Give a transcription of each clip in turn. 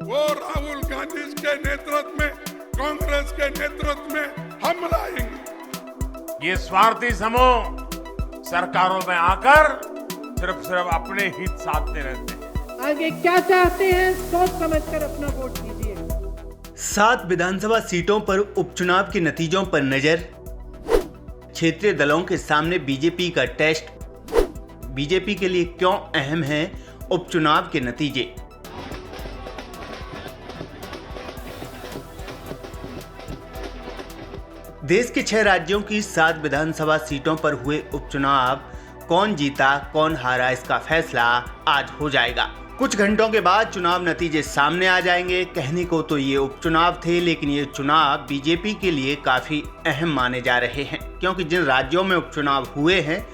वो राहुल गांधी के नेतृत्व में, कांग्रेस के नेतृत्व में हम लाएंगे। ये स्वार्थी समूह सरकारों में आकर सिर्फ अपने हित साधते रहते हैं। आगे क्या चाहते हैं सोच समझकर अपना वोट दीजिए। 7 विधानसभा सीटों पर उपचुनाव के नतीजों पर नजर। क्षेत्रीय दलों के सामने बीजेपी का टेस्ट। बीजेपी के लिए क्यों अहम है उपचुनाव के नतीजे। देश के 6 राज्यों की 7 विधानसभा सीटों पर हुए उपचुनाव, कौन जीता कौन हारा इसका फैसला आज हो जाएगा। कुछ घंटों के बाद चुनाव नतीजे सामने आ जाएंगे। कहने को तो ये उपचुनाव थे, लेकिन ये चुनाव बीजेपी के लिए काफी अहम माने जा रहे हैं, क्योंकि जिन राज्यों में उपचुनाव हुए हैं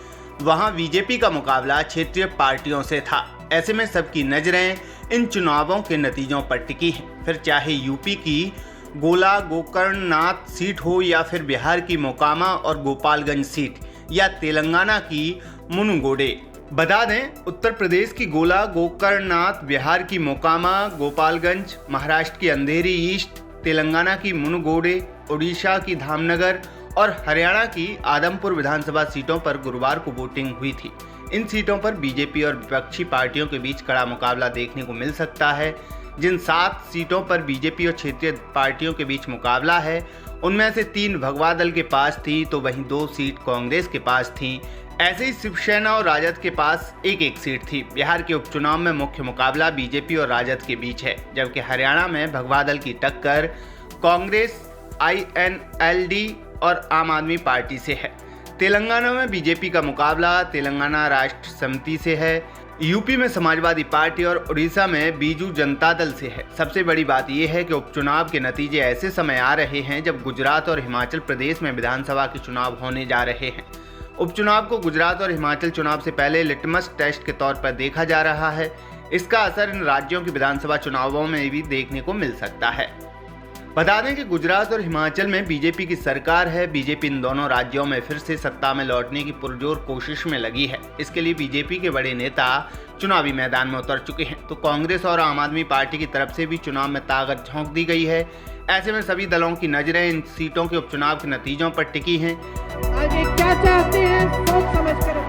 वहां बीजेपी का मुकाबला क्षेत्रीय पार्टियों से था। ऐसे में सबकी नजरें इन चुनावों के नतीजों पर टिकी हैं। फिर चाहे यूपी की गोला गोकर्णनाथ सीट हो, या फिर बिहार की मोकामा और गोपालगंज सीट, या तेलंगाना की मुनुगोडे। बता दें, उत्तर प्रदेश की गोला गोकर्णनाथ, बिहार की मोकामा, गोपालगंज, महाराष्ट्र की अंधेरी ईस्ट, तेलंगाना की मुनुगोडे, उड़ीसा की धामनगर और हरियाणा की आदमपुर विधानसभा सीटों पर गुरुवार को वोटिंग हुई थी। इन सीटों पर बीजेपी और विपक्षी पार्टियों के बीच कड़ा मुकाबला देखने को मिल सकता है। जिन 7 सीटों पर बीजेपी और क्षेत्रीय पार्टियों के बीच मुकाबला है, उनमें से 3 भगवा दल के पास थी, तो वहीं 2 सीट कांग्रेस के पास थी। ऐसे ही शिवसेना और राजद के पास एक सीट थी। बिहार के उपचुनाव में मुख्य मुकाबला बीजेपी और राजद के बीच है, जबकि हरियाणा में भगवा दल की टक्कर कांग्रेस, INLD और आम आदमी पार्टी से है। तेलंगाना में बीजेपी का मुकाबला तेलंगाना राष्ट्र समिति से है। यूपी में समाजवादी पार्टी और उड़ीसा में बीजू जनता दल से है। सबसे बड़ी बात यह है कि उपचुनाव के नतीजे ऐसे समय आ रहे हैं जब गुजरात और हिमाचल प्रदेश में विधानसभा के चुनाव होने जा रहे हैं। उपचुनाव को गुजरात और हिमाचल चुनाव से पहले लिटमस टेस्ट के तौर पर देखा जा रहा है। इसका असर इन राज्यों के विधानसभा चुनावों में भी देखने को मिल सकता है। बता दें कि गुजरात और हिमाचल में बीजेपी की सरकार है। बीजेपी इन दोनों राज्यों में फिर से सत्ता में लौटने की पुरजोर कोशिश में लगी है। इसके लिए बीजेपी के बड़े नेता चुनावी मैदान में उतर चुके हैं, तो कांग्रेस और आम आदमी पार्टी की तरफ से भी चुनाव में ताकत झोंक दी गई है। ऐसे में सभी दलों की नजरें इन सीटों के उपचुनाव के नतीजों पर टिकी हैं। आगे क्या चाहते हैं सोच समझकर